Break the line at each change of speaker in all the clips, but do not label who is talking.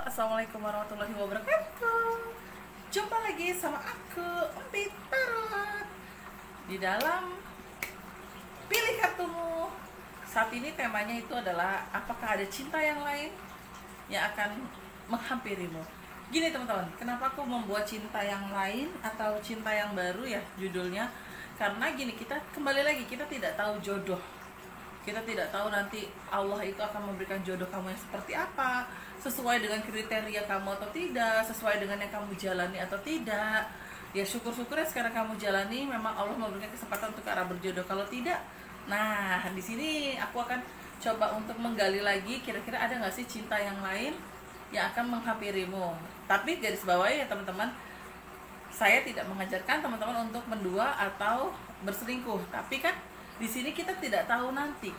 Assalamualaikum warahmatullahi wabarakatuh. Jumpa lagi sama aku, Empi Tarot, di dalam Pilih Kartumu. Saat ini temanya itu adalah apakah ada cinta yang lain yang akan menghampirimu. Gini teman-teman, kenapa aku membuat cinta yang lain atau cinta yang baru ya judulnya? Karena gini, kita kembali lagi, kita tidak tahu jodoh. Kita tidak tahu nanti Allah itu akan memberikan jodoh kamu yang seperti apa, sesuai dengan kriteria kamu atau tidak, sesuai dengan yang kamu jalani atau tidak. Ya syukur-syukurnya sekarang kamu jalani, memang Allah memberikan kesempatan untuk ke arah berjodoh. Kalau tidak, nah di sini aku akan coba untuk menggali lagi, kira-kira ada nggak sih cinta yang lain yang akan menghampirimu. Tapi garis bawahi ya teman-teman, saya tidak mengajarkan teman-teman untuk mendua atau berselingkuh. Tapi kan di sini kita tidak tahu nanti,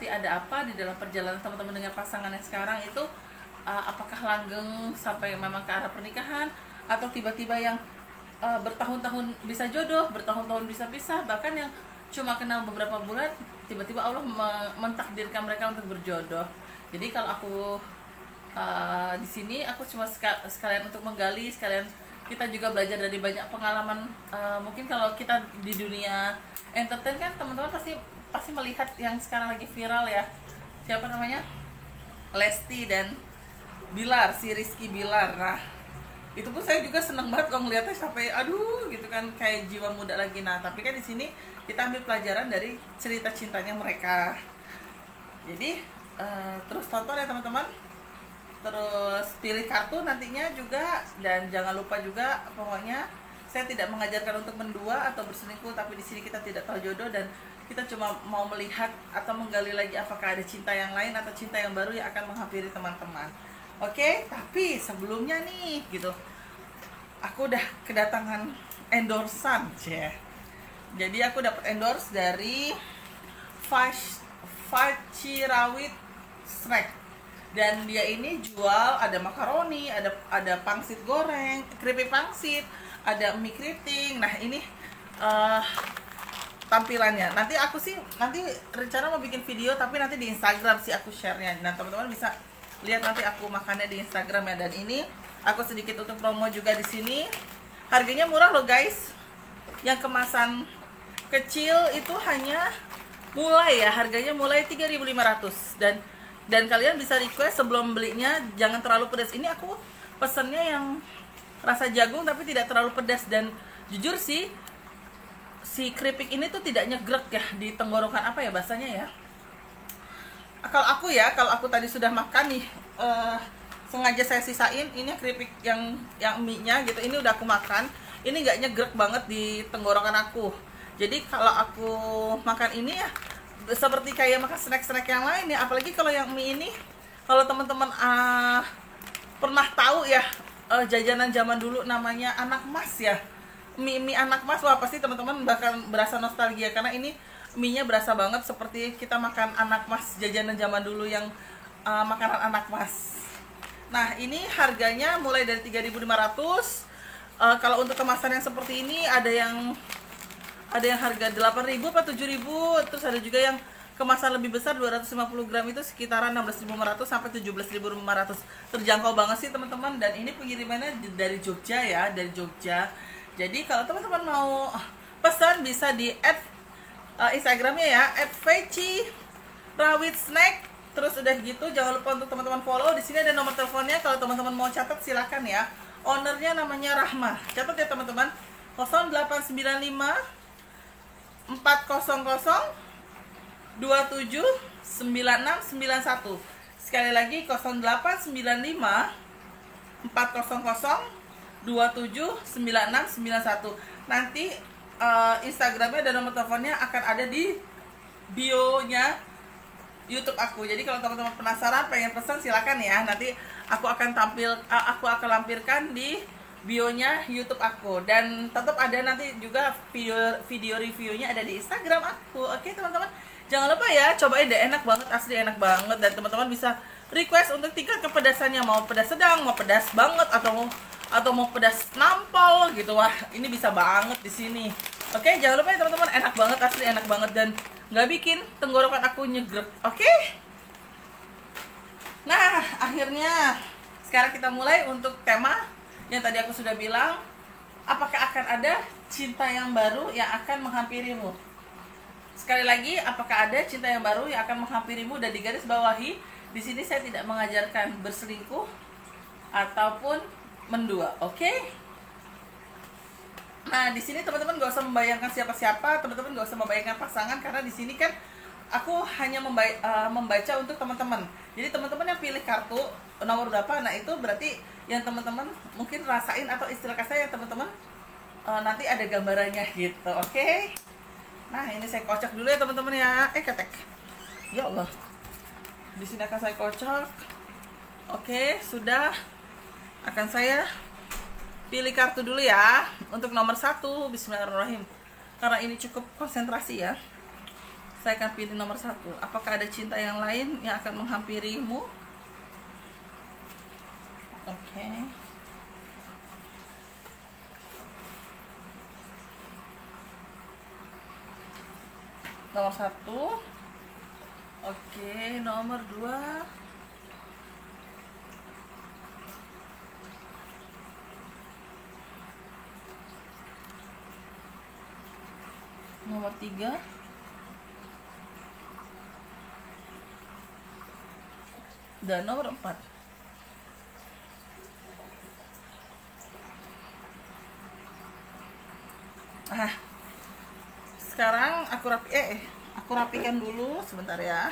ada apa di dalam perjalanan teman-teman dengan pasangan yang sekarang itu, apakah langgeng sampai memang ke arah pernikahan, atau tiba-tiba yang bertahun-tahun bisa jodoh, bertahun-tahun bisa pisah, bahkan yang cuma kenal beberapa bulan tiba-tiba Allah mentakdirkan mereka untuk berjodoh. Jadi kalau aku di sini aku cuma sekalian untuk menggali, sekalian kita juga belajar dari banyak pengalaman. Mungkin kalau kita di dunia entertain kan teman-teman pasti melihat yang sekarang lagi viral ya, siapa namanya, Lesti dan Bilar, si Rizky Bilar. Nah itu pun saya juga seneng banget kalau ngeliatnya sampai aduh gitu kan, kayak jiwa muda lagi. Nah tapi kan di sini kita ambil pelajaran dari cerita cintanya mereka. Jadi terus tonton ya teman-teman, terus pilih kartu nantinya juga, dan jangan lupa juga pokoknya saya tidak mengajarkan untuk mendua atau berselingkuh, tapi di sini kita tidak tahu jodoh dan kita cuma mau melihat atau menggali lagi apakah ada cinta yang lain atau cinta yang baru yang akan menghampiri teman-teman. Oke, tapi sebelumnya nih gitu, aku udah kedatangan endorsan ya. Jadi aku dapat endorse dari Facirawit Snack. Dan dia ini jual ada makaroni, ada pangsit goreng, keripik pangsit, ada mie keriting. Nah ini tampilannya. Nanti rencana mau bikin video, tapi nanti di Instagram sih aku share-nya. Nah teman-teman bisa lihat nanti aku makannya di Instagram ya. Dan ini aku sedikit untuk promo juga di sini. Harganya murah loh guys. Yang kemasan kecil itu hanya harganya mulai 3.500. Dan kalian bisa request sebelum belinya jangan terlalu pedas. Ini aku pesennya yang rasa jagung tapi tidak terlalu pedas, dan jujur sih si keripik ini tuh tidak nyegrek ya di tenggorokan, apa ya bahasanya ya. Kalau aku tadi sudah makan nih, sengaja saya sisain ini keripik yang mie-nya gitu, ini udah aku makan, ini nggak nyegrek banget di tenggorokan aku. Jadi kalau aku makan ini ya seperti kayak makan snack-snack yang lain ya. Apalagi kalau yang mie ini, kalau teman-teman pernah tahu ya jajanan zaman dulu namanya anak mas ya, mie anak mas, wah pasti teman-teman bakal berasa nostalgia karena ini mie-nya berasa banget seperti kita makan anak mas jajanan zaman dulu yang makanan anak mas. Nah ini harganya mulai dari 3.500. Kalau untuk kemasan yang seperti ini ada yang harga 8.000 atau 7.000, terus ada juga yang kemasan lebih besar 250 gram itu sekitaran 16.500 sampai 17.500. Terjangkau banget sih teman-teman, dan ini pengirimannya dari Jogja ya, dari Jogja. Jadi kalau teman-teman mau pesan bisa di Instagramnya ya, @facirawitsnack. Terus udah gitu jangan lupa untuk teman-teman follow. Di sini ada nomor teleponnya, kalau teman-teman mau catat silakan ya. Ownernya namanya Rahma. Catat ya teman-teman, 0895 400 279691. Sekali lagi 0895 400 279691. Nanti Instagramnya dan nomor teleponnya akan ada di bio-nya YouTube aku. Jadi kalau teman-teman penasaran pengen pesan silakan ya. Nanti aku akan lampirkan di bio-nya YouTube aku, dan tetap ada nanti juga video reviewnya ada di Instagram aku. Oke teman-teman, jangan lupa ya, cobain deh, enak banget, asli enak banget. Dan teman-teman bisa request untuk tingkat kepedasannya, mau pedas sedang, mau pedas banget, atau mau pedas nampol gitu. Wah ini bisa banget di sini. Oke jangan lupa ya teman-teman, enak banget, asli enak banget, dan nggak bikin tenggorokan aku nyegrek. Oke, nah akhirnya sekarang kita mulai untuk tema yang tadi aku sudah bilang. Apakah akan ada cinta yang baru yang akan menghampirimu? Sekali lagi, apakah ada cinta yang baru yang akan menghampirimu? Dan di garis bawahi, di sini saya tidak mengajarkan berselingkuh ataupun mendua, oke? Nah, di sini teman-teman gak usah membayangkan siapa-siapa, teman-teman gak usah membayangkan pasangan, karena di sini kan aku hanya membaca untuk teman-teman. Jadi teman-teman yang pilih kartu nomor berapa, nah itu berarti yang teman-teman mungkin rasain, atau istilah kasar yang teman-teman nanti ada gambarannya gitu, oke? Nah, ini saya kocok dulu ya teman-teman ya. Ketek. Ya Allah. Di sini akan saya kocok. Oke, sudah. Akan saya pilih kartu dulu ya untuk nomor 1. Bismillahirrahmanirrahim. Karena ini cukup konsentrasi ya. Saya akan pilih nomor 1. Apakah ada cinta yang lain yang akan menghampirimu? Oke. Nomor 1. Oke, nomor 2. Nomor 3. Dan nomor 4. Sekarang aku rapikan dulu sebentar ya.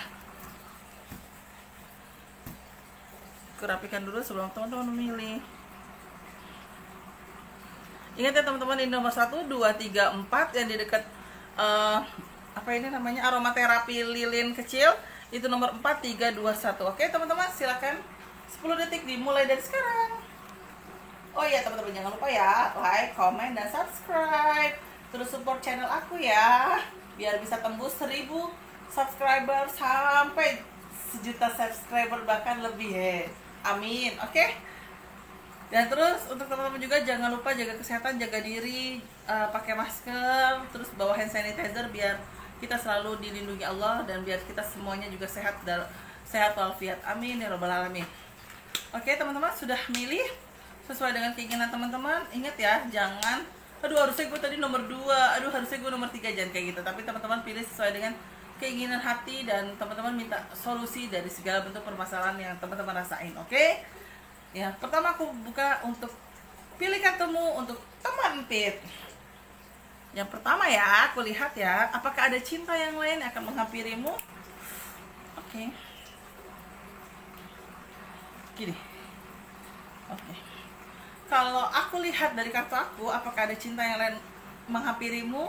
Aku rapikan dulu sebelum teman-teman memilih. Ingat ya teman-teman, ini nomor 1, 2, 3, 4 yang di dekat apa ini namanya, aromaterapi lilin kecil, itu nomor 4, 3, 2, 1. Oke teman-teman, silakan 10 detik dimulai dari sekarang. Oh iya teman-teman, jangan lupa ya like, comment, dan subscribe. Terus support channel aku ya, biar bisa tembus 1000 subscriber sampai 1.000.000 subscriber, bahkan lebih ya. Amin. Oke. Dan terus untuk teman-teman juga jangan lupa jaga kesehatan, jaga diri, pakai masker, terus bawa hand sanitizer biar kita selalu dilindungi Allah dan biar kita semuanya juga sehat walafiat. Amin ya rabbal alamin. Oke teman-teman, sudah milih sesuai dengan keinginan teman-teman. Ingat ya, jangan harusnya gue tadi nomor 2, harusnya gue nomor 3, jangan kayak gitu. Tapi teman-teman pilih sesuai dengan keinginan hati, dan teman-teman minta solusi dari segala bentuk permasalahan yang teman-teman rasain, oke? Ya, pertama aku buka untuk pilih kartumu untuk teman Pit. Yang pertama ya, aku lihat ya, apakah ada cinta yang lain yang akan menghampirimu? Oke. Gini. Oke. Kalau aku lihat dari kartu aku, apakah ada cinta yang lain menghampirimu?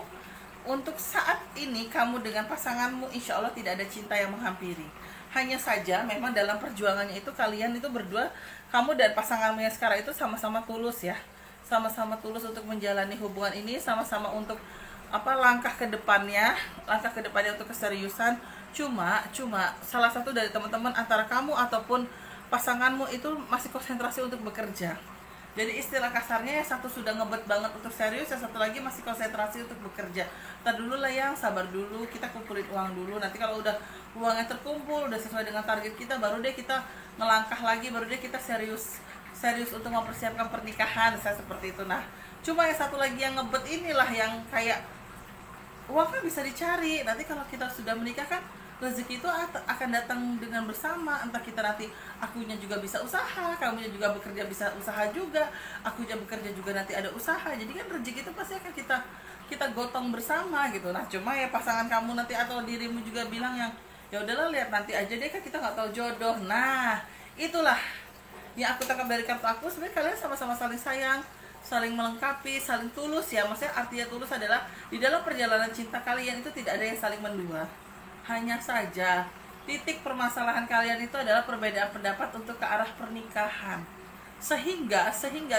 Untuk saat ini kamu dengan pasanganmu, insya Allah tidak ada cinta yang menghampiri. Hanya saja memang dalam perjuangannya itu kalian itu berdua, kamu dan pasanganmu yang sekarang itu sama-sama tulus ya. Sama-sama tulus untuk menjalani hubungan ini, sama-sama untuk langkah ke depannya untuk keseriusan. Cuma salah satu dari teman-teman antara kamu ataupun pasanganmu itu masih konsentrasi untuk bekerja. Jadi istilah kasarnya, yang satu sudah ngebet banget untuk serius, yang satu lagi masih konsentrasi untuk bekerja. Ntar dulu lah yang sabar dulu, kita kumpulin uang dulu. Nanti kalau udah uangnya terkumpul, udah sesuai dengan target kita, baru deh kita ngelangkah lagi, baru deh kita serius untuk mempersiapkan pernikahan, saya seperti itu. Nah, cuma yang satu lagi yang ngebet inilah yang kayak uang kan bisa dicari. Nanti kalau kita sudah menikah kan rezeki itu akan datang dengan bersama. Entah kita nanti akunya juga bisa usaha, kamunya juga bekerja bisa usaha juga, akunya bekerja juga nanti ada usaha. Jadi kan rezeki itu pasti akan kita gotong bersama gitu. Nah, cuma ya pasangan kamu nanti atau dirimu juga bilang yang ya udahlah, lihat nanti aja deh, kan kita nggak tahu jodoh. Nah, itulah yang aku tangkap dari kartu aku. Sebenarnya kalian sama-sama saling sayang, saling melengkapi, saling tulus ya. Maksudnya artinya tulus adalah di dalam perjalanan cinta kalian itu tidak ada yang saling mendua. Hanya saja titik permasalahan kalian itu adalah perbedaan pendapat untuk ke arah pernikahan. Sehingga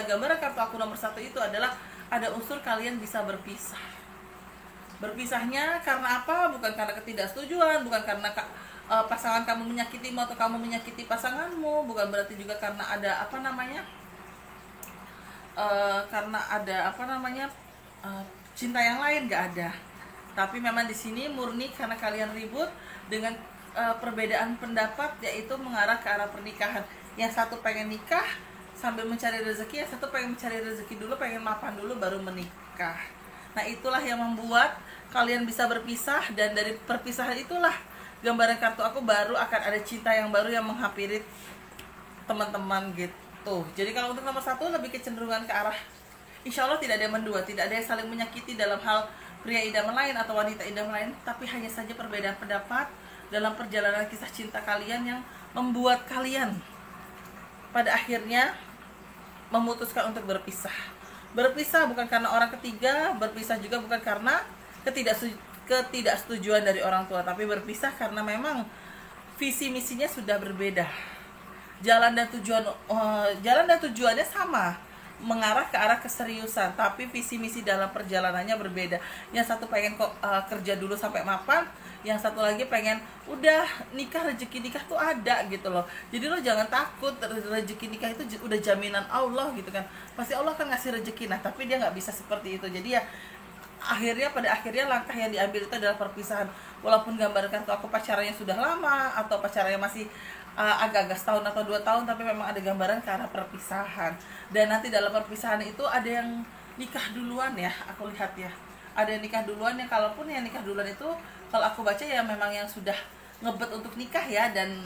gambaran kartu aku nomor 1 itu adalah ada unsur kalian bisa berpisah. Berpisahnya karena apa? Bukan karena ketidaksetujuan, bukan karena pasangan kamu menyakitimu atau kamu menyakiti pasanganmu, bukan berarti juga karena ada cinta yang lain, gak ada. Tapi memang di sini murni karena kalian ribut dengan perbedaan pendapat, yaitu mengarah ke arah pernikahan. Yang satu pengen nikah sambil mencari rezeki, yang satu pengen mencari rezeki dulu, pengen mapan dulu baru menikah. Nah itulah yang membuat kalian bisa berpisah, dan dari perpisahan itulah gambaran kartu aku baru akan ada cinta yang baru yang menghampiri teman-teman gitu. Jadi kalau untuk nomor 1 lebih kecenderungan ke arah insya Allah tidak ada yang mendua, tidak ada yang saling menyakiti dalam hal pria idaman lain atau wanita idaman lain, tapi hanya saja perbedaan pendapat dalam perjalanan kisah cinta kalian yang membuat kalian pada akhirnya memutuskan untuk berpisah. Berpisah bukan karena orang ketiga, berpisah juga bukan karena ketidaksetujuan dari orang tua, tapi berpisah karena memang visi misinya sudah berbeda. Jalan dan tujuannya sama, mengarah ke arah keseriusan, tapi visi misi dalam perjalanannya berbeda. Yang satu pengen kerja dulu sampai mapan, yang satu lagi pengen udah nikah, rezeki nikah tuh ada gitu loh. Jadi lo jangan takut, rezeki nikah itu udah jaminan Allah gitu kan, pasti Allah kan ngasih rezeki. Nah tapi dia nggak bisa seperti itu. Jadi ya pada akhirnya langkah yang diambil itu adalah perpisahan. Walaupun gambarkan tuh aku pacarannya sudah lama atau pacarannya masih agak-agak setahun atau 2 tahun, tapi memang ada gambaran ke arah perpisahan. Dan nanti dalam perpisahan itu ada yang nikah duluan ya, aku lihat ya, ada yang nikah duluan. Yang kalaupun yang nikah duluan itu kalau aku baca ya memang yang sudah ngebet untuk nikah ya. Dan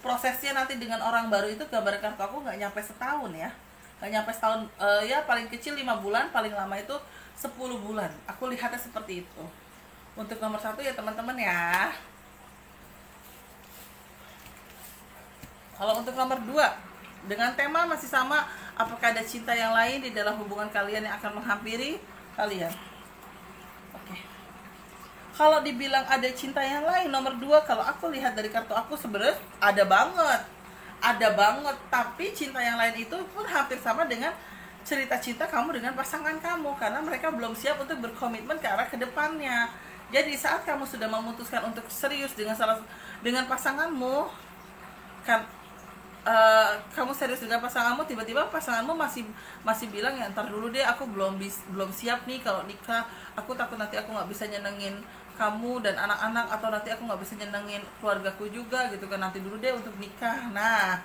prosesnya nanti dengan orang baru itu gambaran kartu aku nggak nyampe setahun ya, nggak nyampe setahun, ya paling kecil 5 bulan, paling lama itu 10 bulan. Aku lihatnya seperti itu untuk nomor 1 ya teman-teman ya. Kalau untuk nomor 2 dengan tema masih sama, apakah ada cinta yang lain di dalam hubungan kalian yang akan menghampiri kalian? Oke. Kalau dibilang ada cinta yang lain, nomor 2 kalau aku lihat dari kartu aku sebenarnya ada banget. Tapi cinta yang lain itu pun hampir sama dengan cerita cinta kamu dengan pasangan kamu, karena mereka belum siap untuk berkomitmen ke arah kedepannya. Jadi saat kamu sudah memutuskan untuk serius dengan pasanganmu, kan kamu serius dengan pasanganmu, tiba-tiba pasanganmu masih bilang ya ntar dulu deh, aku belum siap nih kalau nikah, aku takut nanti aku nggak bisa nyenengin kamu dan anak-anak, atau nanti aku nggak bisa nyenengin keluargaku juga gitu kan, nanti dulu deh untuk nikah. Nah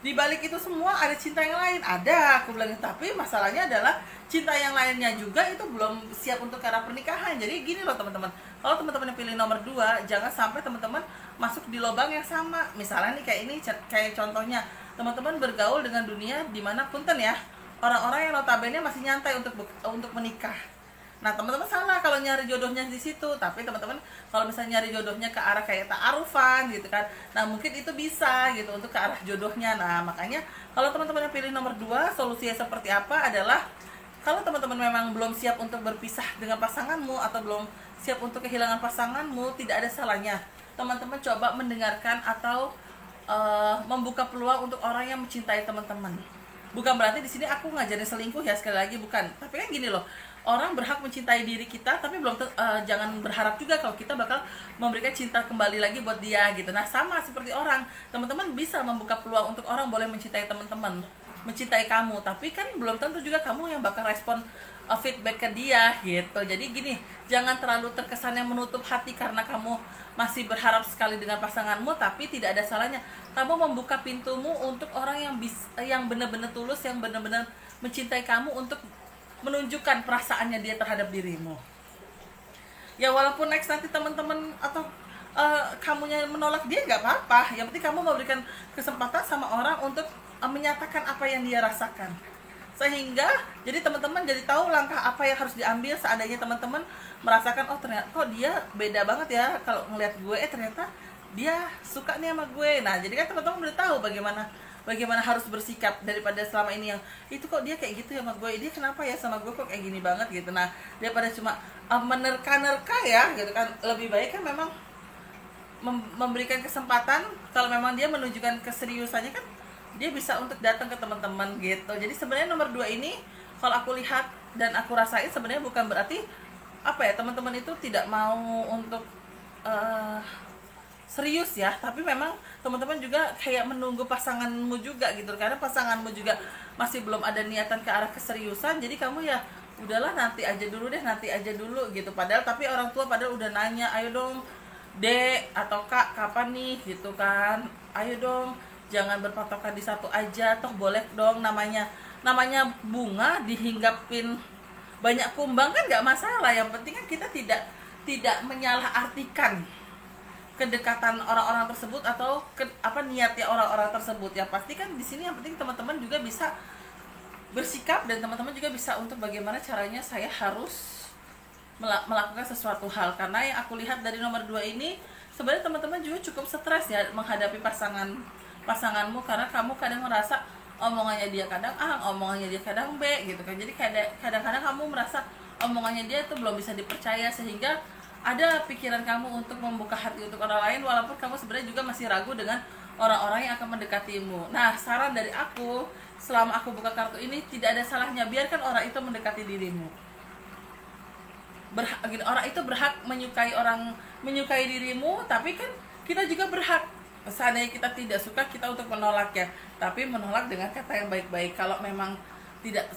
di balik itu semua ada cinta yang lain, ada, aku bilang. Tapi masalahnya adalah cinta yang lainnya juga itu belum siap untuk ke arah pernikahan. Jadi gini loh teman-teman, kalau teman-teman yang pilih nomor 2, jangan sampai teman-teman masuk di lubang yang sama. Misalnya nih kayak contohnya, teman-teman bergaul dengan dunia dimana punten ya, orang-orang yang notabene masih nyantai untuk menikah. Nah teman-teman salah kalau nyari jodohnya di situ. Tapi teman-teman kalau misalnya nyari jodohnya ke arah kayak ta'arufan gitu kan, nah mungkin itu bisa gitu untuk ke arah jodohnya. Nah makanya kalau teman-teman yang pilih nomor 2, solusinya seperti apa adalah, kalau teman-teman memang belum siap untuk berpisah dengan pasanganmu atau belum siap untuk kehilangan pasanganmu, tidak ada salahnya teman-teman coba mendengarkan atau membuka peluang untuk orang yang mencintai teman-teman. Bukan berarti di sini aku ngajarin selingkuh ya, sekali lagi bukan. Tapi kan gini loh, orang berhak mencintai diri kita, tapi jangan berharap juga kalau kita bakal memberikan cinta kembali lagi buat dia gitu. Nah sama seperti orang, teman-teman bisa membuka peluang untuk orang boleh mencintai teman-teman, mencintai kamu, tapi kan belum tentu juga kamu yang bakal respon feedback ke dia gitu. Jadi gini, jangan terlalu terkesan yang menutup hati karena kamu masih berharap sekali dengan pasanganmu, tapi tidak ada salahnya kamu membuka pintumu untuk orang yang benar-benar tulus, yang benar-benar mencintai kamu, untuk menunjukkan perasaannya dia terhadap dirimu. Ya walaupun next nanti teman-teman atau kamunya menolak dia, nggak apa-apa. Yang penting kamu memberikan kesempatan sama orang untuk menyatakan apa yang dia rasakan, sehingga jadi teman-teman jadi tahu langkah apa yang harus diambil seandainya teman-teman merasakan, oh ternyata kok dia beda banget ya kalau ngelihat gue, ternyata dia suka nih sama gue. Nah jadi kan teman-teman udah tahu bagaimana harus bersikap, daripada selama ini yang itu kok dia kayak gitu ya sama gue, dia kenapa ya sama gue kok kayak gini banget gitu. Nah daripada cuma menerka-nerka ya gitu kan, lebih baik kan memang memberikan kesempatan. Kalau memang dia menunjukkan keseriusannya kan, dia bisa untuk datang ke teman-teman gitu. Jadi sebenarnya nomor 2 ini kalau aku lihat dan aku rasain, sebenarnya bukan berarti apa ya, teman-teman itu tidak mau untuk serius ya, tapi memang teman-teman juga kayak menunggu pasanganmu juga gitu, karena pasanganmu juga masih belum ada niatan ke arah keseriusan. Jadi kamu ya udahlah nanti aja dulu gitu. Padahal tapi orang tua padahal udah nanya, ayo dong Dek atau Kak, kapan nih gitu kan, ayo dong jangan berpatokan di satu aja. Toh boleh dong, namanya bunga dihinggapin banyak kumbang kan nggak masalah. Yang penting kan kita tidak menyalahartikan kedekatan orang-orang tersebut atau niatnya orang-orang tersebut. Ya pasti kan di sini yang penting teman-teman juga bisa bersikap, dan teman-teman juga bisa untuk bagaimana caranya saya harus melakukan sesuatu hal. Karena yang aku lihat dari nomor 2 ini, sebenarnya teman-teman juga cukup stres ya menghadapi pasanganmu, karena kamu kadang merasa omongannya dia kadang A, omongannya dia kadang B gitu kan. Jadi kadang-kadang kamu merasa omongannya dia itu belum bisa dipercaya, sehingga ada pikiran kamu untuk membuka hati untuk orang lain, walaupun kamu sebenarnya juga masih ragu dengan orang-orang yang akan mendekatimu. Nah, saran dari aku, selama aku buka kartu ini, tidak ada salahnya biarkan orang itu mendekati dirimu. Orang itu berhak menyukai dirimu, tapi kan kita juga berhak, seandainya kita tidak suka, kita untuk menolak ya, tapi menolak dengan kata yang baik-baik. Kalau memang tidak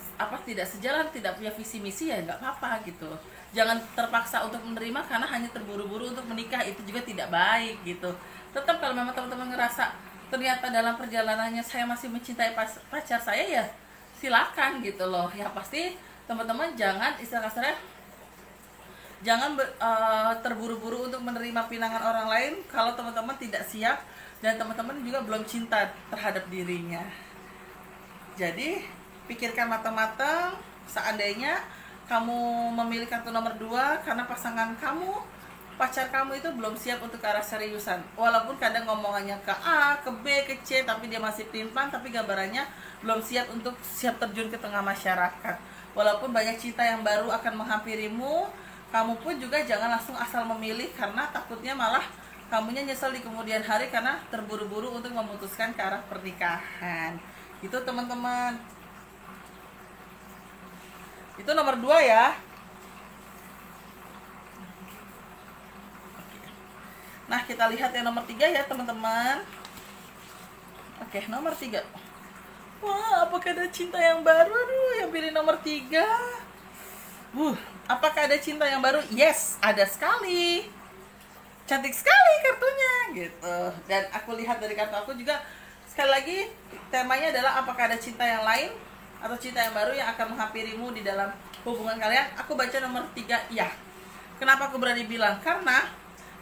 sejalan, tidak punya visi misi, ya nggak apa-apa gitu. Jangan terpaksa untuk menerima karena hanya terburu-buru untuk menikah, itu juga tidak baik gitu. Tetap kalau memang teman-teman ngerasa ternyata dalam perjalanannya saya masih mencintai pacar saya, ya silakan gitu loh. Yang pasti teman-teman jangan terburu-buru untuk menerima pinangan orang lain kalau teman-teman tidak siap dan teman-teman juga belum cinta terhadap dirinya. Jadi pikirkan matang-matang. Seandainya kamu memilih kartu nomor 2 karena pacar kamu itu belum siap untuk ke arah seriusan, walaupun kadang ngomongannya ke A, ke B, ke C, tapi dia masih pelin-pelan, tapi gambarannya belum siap terjun ke tengah masyarakat. Walaupun banyak cinta yang baru akan menghampirimu, kamu pun juga jangan langsung asal memilih, karena takutnya malah kamunya nyesel di kemudian hari karena terburu-buru untuk memutuskan ke arah pernikahan. Itu teman-teman. Itu nomor 2 ya. Nah, kita lihat yang nomor 3 ya teman-teman. Oke, nomor 3. Wah, apakah ada cinta yang baru? Aduh, yang pilih nomor 3. Apakah ada cinta yang baru? Yes, ada sekali. Cantik sekali kartunya gitu. Dan aku lihat dari kartu aku juga, sekali lagi temanya adalah apakah ada cinta yang lain atau cinta yang baru yang akan menghampirimu di dalam hubungan kalian. Aku baca nomor 3 ya. Kenapa aku berani bilang? Karena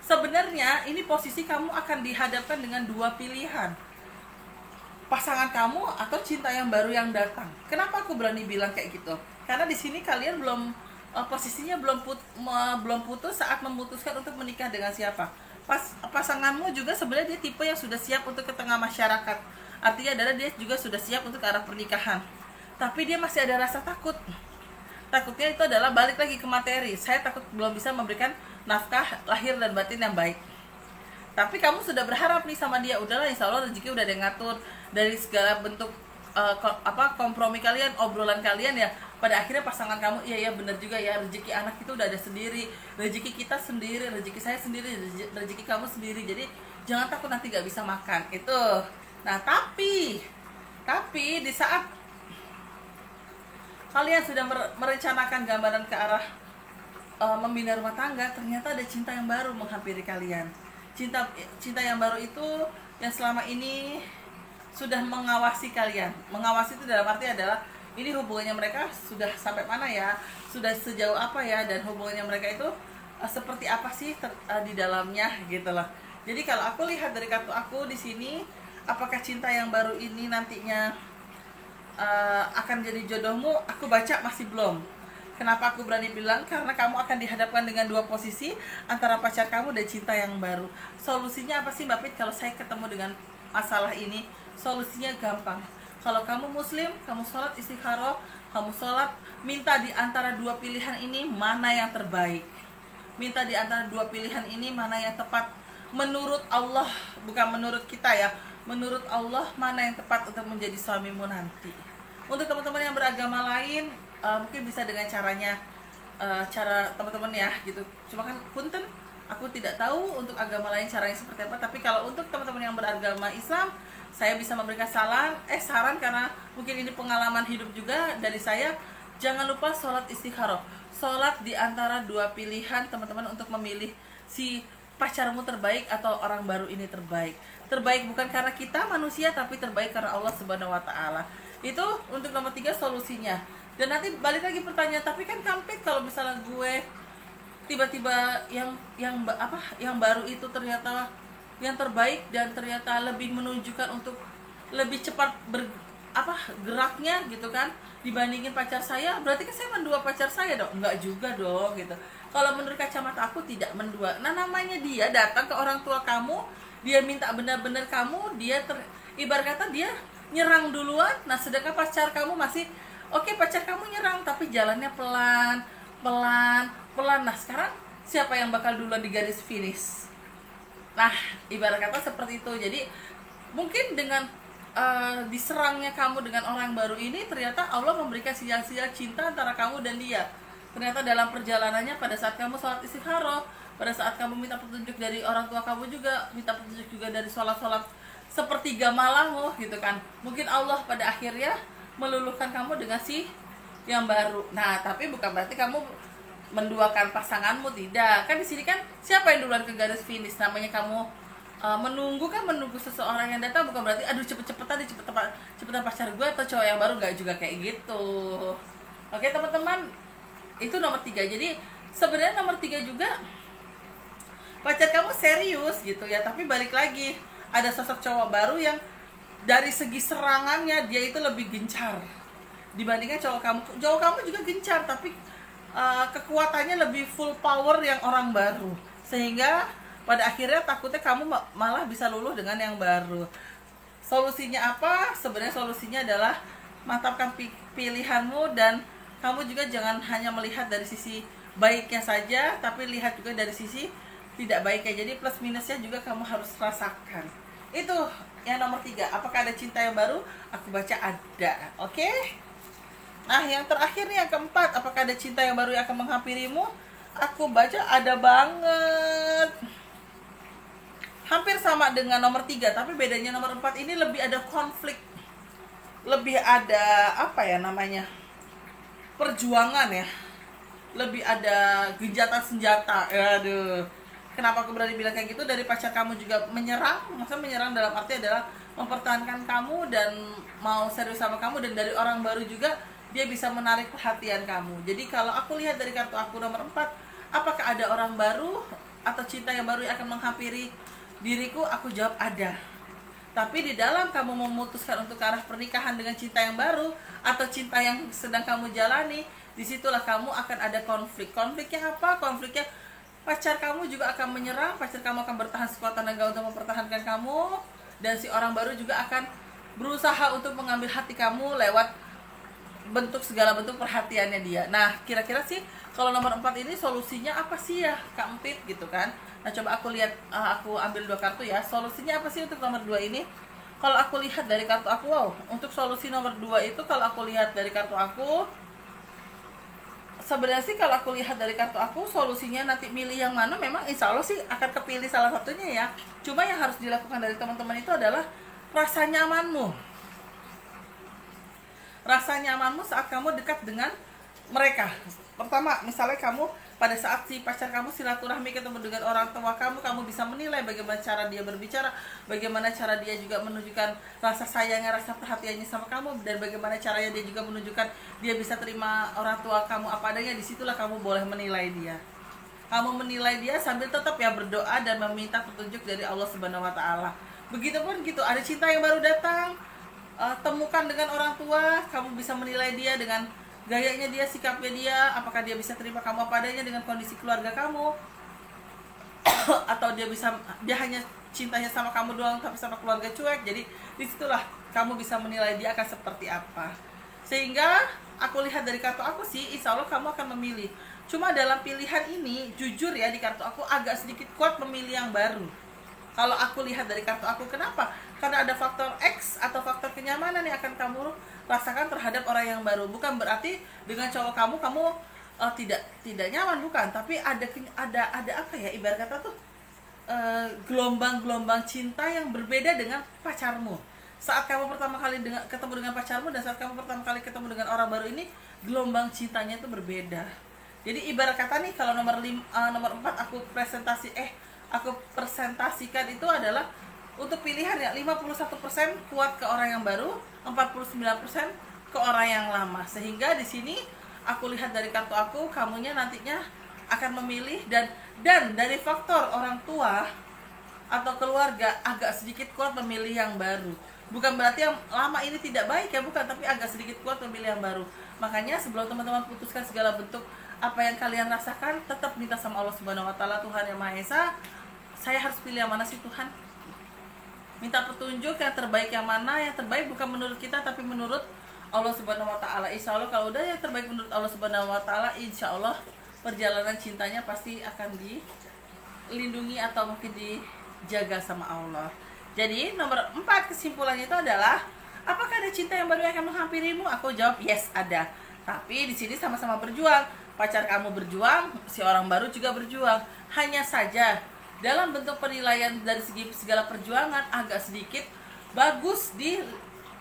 sebenarnya ini posisi kamu akan dihadapkan dengan 2 pilihan, pasangan kamu atau cinta yang baru yang datang. Kenapa aku berani bilang kayak gitu? Karena di sini kalian posisinya belum putus saat memutuskan untuk menikah dengan siapa. Pasanganmu juga sebenarnya dia tipe yang sudah siap untuk ke tengah masyarakat. Artinya adalah dia juga sudah siap untuk ke arah pernikahan. Tapi dia masih ada rasa takut. Takutnya itu adalah balik lagi ke materi. Saya takut belum bisa memberikan nafkah lahir dan batin yang baik. Tapi kamu sudah berharap nih sama dia, udahlah insya Allah rezeki udah ada yang ngatur. Dari segala bentuk kompromi kalian, obrolan kalian ya, pada akhirnya pasangan kamu, iya benar juga ya, rezeki anak itu udah ada sendiri, rezeki kita sendiri, rezeki saya sendiri, rezeki kamu sendiri. Jadi jangan takut nanti gak bisa makan itu. Nah tapi di saat kalian sudah merencanakan gambaran ke arah membina rumah tangga, ternyata ada cinta yang baru menghampiri kalian. Cinta yang baru itu yang selama ini sudah mengawasi kalian. Mengawasi itu dalam arti adalah ini hubungannya mereka sudah sampai mana ya, sudah sejauh apa ya, dan hubungannya mereka itu seperti apa sih di dalamnya gitu loh. Jadi kalau aku lihat dari kartu aku di sini, apakah cinta yang baru ini nantinya akan jadi jodohmu? Aku baca masih belum. Kenapa aku berani bilang? Karena kamu akan dihadapkan dengan 2 posisi antara pacar kamu dan cinta yang baru. Solusinya apa sih Mbak Pit kalau saya ketemu dengan masalah ini? Solusinya gampang. Kalau kamu muslim, kamu sholat istikharah, kamu sholat, minta di antara 2 pilihan ini mana yang terbaik. Minta di antara 2 pilihan ini mana yang tepat menurut Allah, bukan menurut kita ya. Menurut Allah mana yang tepat untuk menjadi suamimu nanti. Untuk teman-teman yang beragama lain, mungkin bisa dengan cara teman-teman ya gitu. Cuma kan punten, aku tidak tahu untuk agama lain caranya seperti apa. Tapi kalau untuk teman-teman yang beragama Islam, saya bisa memberikan saran karena mungkin ini pengalaman hidup juga dari saya. Jangan lupa sholat istikharah. Sholat di antara 2 pilihan teman-teman untuk memilih si pacarmu terbaik atau orang baru ini terbaik. Terbaik bukan karena kita manusia, tapi terbaik karena Allah Subhanahu wa taala. Itu untuk nomor 3 solusinya. Dan nanti balik lagi pertanyaan, tapi kan kampit kalau misalnya gue tiba-tiba yang baru itu ternyata yang terbaik dan ternyata lebih menunjukkan untuk lebih cepat geraknya gitu kan dibandingin pacar saya, berarti kan saya mendua pacar saya dong? Enggak juga dong gitu. Kalau menurut kacamata aku tidak mendua. Nah, namanya dia datang ke orang tua kamu, dia minta benar-benar kamu, ibarat kata dia nyerang duluan. Nah, sedangkan pacar kamu masih oke, pacar kamu nyerang tapi jalannya pelan. Nah, sekarang siapa yang bakal duluan di garis finish? Nah, ibarat kata seperti itu. Jadi mungkin dengan diserangnya kamu dengan orang baru ini, ternyata Allah memberikan sinyal-sinyal cinta antara kamu dan dia. Ternyata dalam perjalanannya, pada saat kamu sholat istikharah, pada saat kamu minta petunjuk dari orang tua kamu juga, minta petunjuk juga dari sholat-sholat sepertiga malammu gitu kan, mungkin Allah pada akhirnya meluluhkan kamu dengan si yang baru. Nah, tapi bukan berarti kamu menduakan pasanganmu, tidak. Kan di sini kan siapa yang duluan ke garis finish? Namanya kamu menunggu seseorang yang datang, bukan berarti aduh cepetan pacar gue atau cowok yang baru, gak juga kayak gitu. Oke teman-teman, itu nomor 3. Jadi sebenarnya nomor 3 juga pacar kamu serius gitu ya, tapi balik lagi ada sosok cowok baru yang dari segi serangannya dia itu lebih gencar dibandingkan cowok kamu juga gencar, tapi kekuatannya lebih full power yang orang baru, sehingga pada akhirnya takutnya kamu malah bisa luluh dengan yang baru. Solusinya apa? Sebenarnya solusinya adalah mantapkan pilihanmu, dan kamu juga jangan hanya melihat dari sisi baiknya saja, tapi lihat juga dari sisi tidak baiknya. Jadi plus minusnya juga kamu harus rasakan. Itu yang nomor 3. Apakah ada cinta yang baru? Aku baca ada. Oke? Nah, yang terakhir nih, yang keempat, apakah ada cinta yang baru yang akan menghampirimu? Aku baca ada banget. Hampir sama dengan nomor 3, tapi bedanya nomor 4 ini lebih ada konflik, lebih ada perjuangan ya, lebih ada gencatan senjata. Aduh, kenapa aku berani bilang kayak gitu? Dari pacar kamu juga menyerang, maksudnya menyerang dalam arti adalah mempertahankan kamu dan mau serius sama kamu, dan dari orang baru juga dia bisa menarik perhatian kamu. Jadi kalau aku lihat dari kartu aku nomor 4, apakah ada orang baru atau cinta yang baru yang akan menghampiri diriku? Aku jawab ada. Tapi di dalam kamu memutuskan untuk ke arah pernikahan dengan cinta yang baru atau cinta yang sedang kamu jalani, disitulah kamu akan ada konflik. Konfliknya apa? Konfliknya pacar kamu juga akan menyerang, pacar kamu akan bertahan sekuat tenaga untuk mempertahankan kamu, dan si orang baru juga akan berusaha untuk mengambil hati kamu lewat segala bentuk perhatiannya dia. Nah, kira-kira sih kalau nomor 4 ini solusinya apa sih ya, Kak Empit gitu kan? Nah, coba aku lihat, aku ambil 2 kartu ya. Solusinya apa sih untuk nomor 2 ini? Kalau aku lihat dari kartu aku, untuk solusi nomor 2 itu kalau aku lihat dari kartu aku, sebenarnya sih kalau aku lihat dari kartu aku, solusinya nanti milih yang mana, memang insya Allah sih akan kepilih salah satunya ya. Cuma yang harus dilakukan dari teman-teman itu adalah rasa nyamanmu. Rasa nyamanmu saat kamu dekat dengan mereka. Pertama, misalnya kamu pada saat si pacar kamu silaturahmi ketemu dengan orang tua kamu, kamu bisa menilai bagaimana cara dia berbicara, bagaimana cara dia juga menunjukkan rasa sayangnya, rasa perhatiannya sama kamu, dan bagaimana caranya dia juga menunjukkan dia bisa terima orang tua kamu apa adanya. Disitulah kamu boleh menilai dia. Kamu menilai dia sambil tetap ya berdoa dan meminta petunjuk dari Allah Subhanahu wa taala. Begitupun gitu, ada cinta yang baru datang, temukan dengan orang tua, kamu bisa menilai dia dengan gayanya dia, sikapnya dia, apakah dia bisa terima kamu apa adanya dengan kondisi keluarga kamu, atau dia hanya cintanya sama kamu doang tapi sama keluarga cuek. Jadi disitulah kamu bisa menilai dia akan seperti apa. Sehingga aku lihat dari kartu aku sih, insya Allah kamu akan memilih. Cuma dalam pilihan ini, jujur ya, di kartu aku agak sedikit kuat memilih yang baru. Kalau aku lihat dari kartu aku, kenapa? Karena ada faktor X atau faktor kenyamanan yang akan kamu rasakan terhadap orang yang baru. Bukan berarti dengan cowok kamu tidak nyaman, bukan. Tapi ada apa ya, ibarat kata tuh gelombang-gelombang cinta yang berbeda dengan pacarmu. Saat kamu pertama kali ketemu dengan pacarmu dan saat kamu pertama kali ketemu dengan orang baru ini, gelombang cintanya itu berbeda. Jadi ibarat kata nih, kalau nomor 4 aku presentasi, aku presentasikan itu adalah untuk pilihan ya, 51% kuat ke orang yang baru, 49% ke orang yang lama. Sehingga di sini aku lihat dari kartu aku, kamunya nantinya akan memilih dan dari faktor orang tua atau keluarga agak sedikit kuat memilih yang baru. Bukan berarti yang lama ini tidak baik ya, bukan, tapi agak sedikit kuat memilih yang baru. Makanya sebelum teman-teman putuskan segala bentuk apa yang kalian rasakan, tetap minta sama Allah Subhanahu wa taala, Tuhan Yang Maha Esa, saya harus pilih yang mana sih Tuhan? Minta petunjuk yang terbaik yang mana. Yang terbaik bukan menurut kita tapi menurut Allah Subhanahu wa taala. Insya Allah kalau udah yang terbaik menurut Allah Subhanahu wa taala, insya Allah perjalanan cintanya pasti akan dilindungi atau mungkin dijaga sama Allah. Jadi nomor 4 kesimpulannya itu adalah, apakah ada cinta yang baru yang akan menghampirimu? Aku jawab yes, ada. Tapi di sini sama-sama berjuang. Pacar kamu berjuang, si orang baru juga berjuang. Hanya saja dalam bentuk penilaian dari segi segala perjuangan agak sedikit bagus di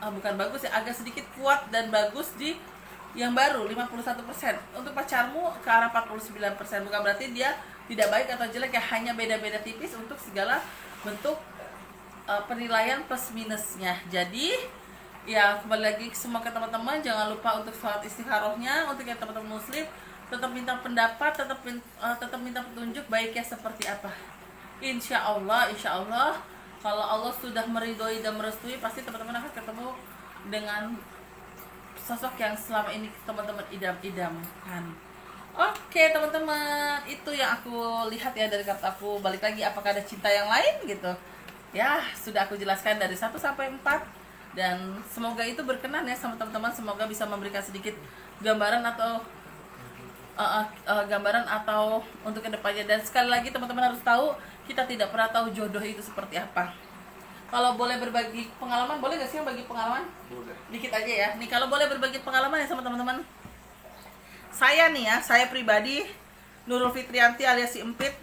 bukan bagus ya, agak sedikit kuat dan bagus di yang baru 51%. Untuk pacarmu ke arah 49%. Bukan berarti dia tidak baik atau jelek ya, hanya beda-beda tipis untuk segala bentuk penilaian plus minusnya. Jadi ya kembali lagi semua ke teman-teman, jangan lupa untuk sholat istikharahnya. Untuk yang teman-teman muslim, tetap minta pendapat, tetap minta petunjuk baiknya seperti apa. Insya Allah kalau Allah sudah meridhoi dan merestui, pasti teman-teman akan ketemu dengan sosok yang selama ini teman-teman idam-idamkan. Oke teman-teman, itu yang aku lihat ya dari kartu aku. Balik lagi, apakah ada cinta yang lain gitu ya, sudah aku jelaskan dari 1 sampai 4. Dan semoga itu berkenan ya sama teman-teman. Semoga bisa memberikan sedikit gambaran atau gambaran atau untuk kedepannya. Dan sekali lagi teman-teman harus tahu, kita tidak pernah tahu jodoh itu seperti apa. Kalau boleh berbagi pengalaman, boleh gak sih yang bagi pengalaman? Boleh. Dikit aja ya. Nih kalau boleh berbagi pengalaman ya sama teman-teman. Saya nih ya, saya pribadi Nurul Fitrianti alias si Empit,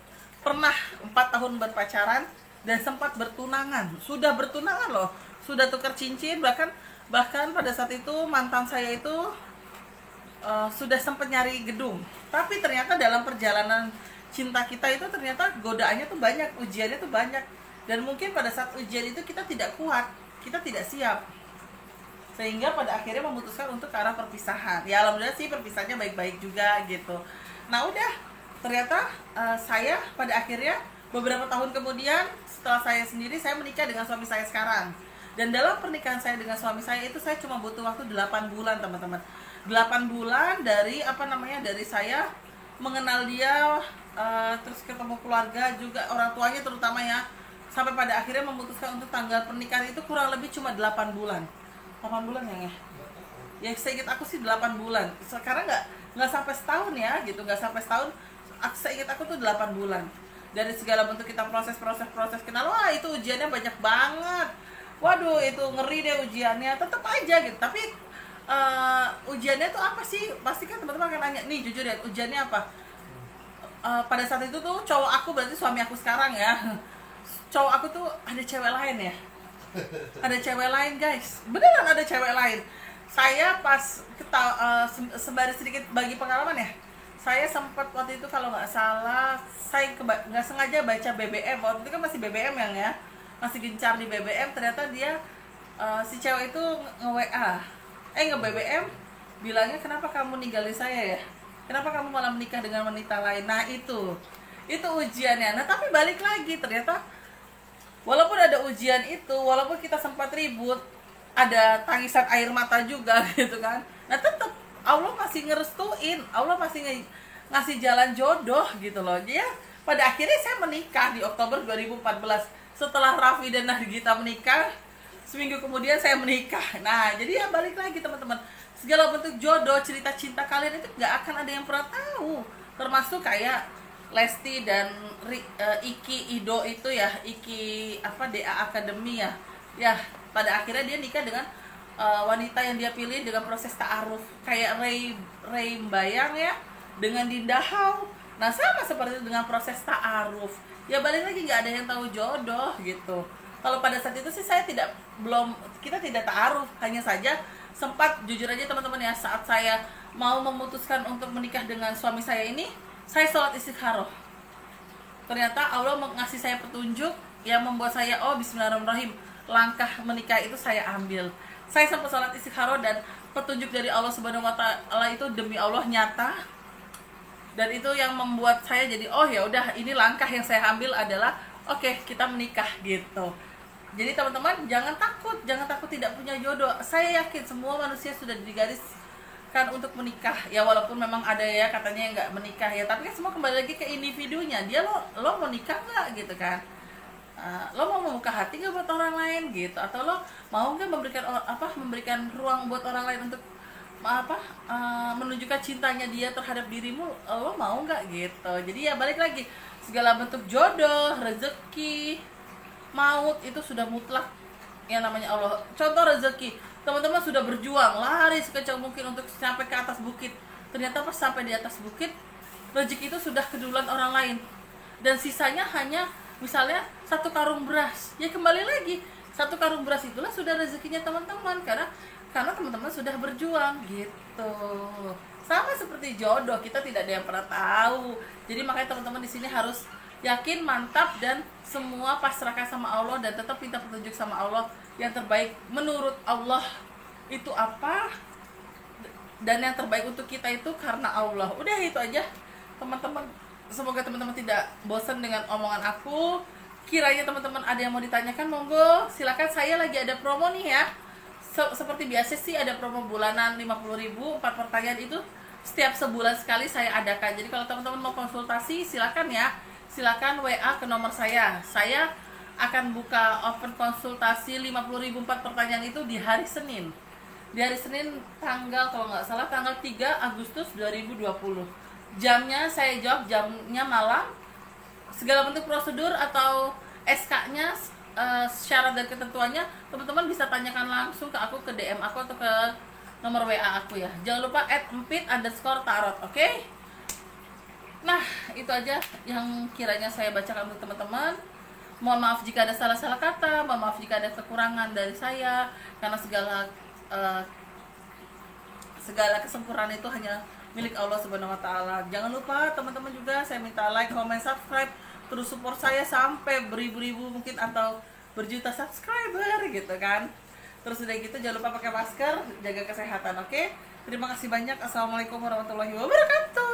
pernah 4 tahun berpacaran dan sempat bertunangan. Sudah bertunangan loh, sudah tukar cincin, bahkan pada saat itu mantan saya itu sudah sempat nyari gedung. Tapi ternyata dalam perjalanan cinta kita itu ternyata godaannya tuh banyak, ujiannya tuh banyak. Dan mungkin pada saat ujian itu kita tidak kuat, kita tidak siap, sehingga pada akhirnya memutuskan untuk ke arah perpisahan. Ya alhamdulillah sih perpisahannya baik-baik juga gitu. Nah udah, ternyata saya pada akhirnya beberapa tahun kemudian setelah saya sendiri, saya menikah dengan suami saya sekarang. Dan dalam pernikahan saya dengan suami saya itu saya cuma butuh waktu 8 bulan teman-teman. 8 bulan dari dari saya mengenal dia, terus ketemu keluarga juga, orang tuanya terutama ya, sampai pada akhirnya memutuskan untuk tanggal pernikahan itu kurang lebih cuma 8 bulan. 8 bulan ya? Yang saya ingat aku sih 8 bulan. Sekarang nggak sampai setahun ya gitu, nggak sampai setahun. Saya ingat aku tuh 8 bulan. Dari segala bentuk kita proses kenal, wah itu ujiannya banyak banget. Waduh itu ngeri deh ujiannya, tetap aja gitu. Tapi ujiannya tuh apa sih? Pasti kan teman-teman akan nanya, nih jujur ya, ujiannya apa? Pada saat itu tuh cowok aku, berarti suami aku sekarang ya, cowok aku tuh ada cewek lain ya. Ada cewek lain guys, beneran ada cewek lain. Saya pas sembari sedikit bagi pengalaman ya, saya sempat waktu itu kalau nggak salah, saya nggak sengaja baca BBM. Waktu itu kan masih BBM ya, masih gencar di BBM. Ternyata dia si cewek itu nge-WA, nge-BBM, bilangnya kenapa kamu ninggalin saya ya, kenapa kamu malah menikah dengan wanita lain. Nah itu ujiannya. Nah tapi balik lagi, ternyata walaupun ada ujian itu, walaupun kita sempat ribut, ada tangisan air mata juga gitu kan, nah tetap Allah masih ngerestuin, Allah masih ngasih jalan jodoh gitu loh. Dia pada akhirnya saya menikah di Oktober 2014. Setelah Raffi dan Nagita menikah, seminggu kemudian saya menikah. Nah jadi ya balik lagi teman-teman, segala bentuk jodoh, cerita cinta kalian itu nggak akan ada yang pernah tahu. Termasuk kayak Lesti dan Iki Ido itu ya, Iki DA Academy ya. Ya, pada akhirnya dia nikah dengan wanita yang dia pilih dengan proses ta'aruf. Kayak Ray Mbayang ya dengan Dinda Hau. Nah, sama seperti itu dengan proses ta'aruf. Ya balik lagi, nggak ada yang tahu jodoh gitu. Kalau pada saat itu sih kita tidak ta'aruf, hanya saja sempat, jujur aja teman-teman ya, saat saya mau memutuskan untuk menikah dengan suami saya ini, saya sholat istikharah. ternyata Allah mengasih saya petunjuk yang membuat saya, oh bismillahirrahmanirrahim, langkah menikah itu saya ambil. Saya sempat sholat istikharah dan petunjuk dari Allah Subhanahu wa taala itu demi Allah nyata. Dan itu yang membuat saya jadi, oh ya udah, ini langkah yang saya ambil adalah oke, kita menikah gitu. Jadi teman-teman jangan takut tidak punya jodoh. Saya yakin semua manusia sudah digariskan untuk menikah. Ya walaupun memang ada ya katanya yang nggak menikah ya, tapi kan semua kembali lagi ke individunya. Dia lo mau nikah nggak gitu kan? Lo mau membuka hati nggak buat orang lain gitu, atau lo mau nggak memberikan ruang buat orang lain untuk menunjukkan cintanya dia terhadap dirimu, lo mau nggak gitu. Jadi ya balik lagi, segala bentuk jodoh, rezeki, maut itu sudah mutlak yang namanya Allah. Contoh rezeki, teman-teman sudah berjuang lari sekecil mungkin untuk sampai ke atas bukit, ternyata pas sampai di atas bukit rezeki itu sudah keduluan orang lain dan sisanya hanya misalnya 1 karung beras. Ya kembali lagi, 1 karung beras itulah sudah rezekinya teman-teman, karena teman-teman sudah berjuang gitu. Sama seperti jodoh, kita tidak ada yang pernah tahu. Jadi makanya teman-teman di sini harus yakin, mantap, dan semua pasrahkan sama Allah dan tetap minta petunjuk sama Allah yang terbaik menurut Allah itu apa, dan yang terbaik untuk kita itu karena Allah. Udah itu aja teman-teman. Semoga teman-teman tidak bosan dengan omongan aku. Kiranya teman-teman ada yang mau ditanyakan, monggo silakan. Saya lagi ada promo nih ya. Seperti biasa sih ada promo bulanan 50.000, 4 pertanyaan itu setiap sebulan sekali saya adakan. Jadi kalau teman-teman mau konsultasi silakan ya. Silakan WA ke nomor saya. Saya akan buka open konsultasi 50.000 4 pertanyaan itu di hari Senin. Di hari Senin tanggal, kalau nggak salah tanggal 3 Agustus 2020. Jamnya saya jawab jamnya malam. Segala bentuk prosedur atau SK-nya, syarat dan ketentuannya teman-teman bisa tanyakan langsung ke aku, ke DM aku atau ke nomor WA aku ya. Jangan lupa @empit_tarot, oke? Nah itu aja yang kiranya saya bacakan untuk teman-teman. Mohon maaf jika ada salah-salah kata, mohon maaf jika ada kekurangan dari saya, karena segala kesempurnaan itu hanya milik Allah Subhanahu wa taala. Jangan lupa teman-teman juga saya minta like, comment, subscribe, terus support saya sampai beribu-ribu mungkin atau berjuta subscriber gitu kan. Terus udah gitu jangan lupa pakai masker, jaga kesehatan, oke? Terima kasih banyak. Assalamualaikum warahmatullahi wabarakatuh.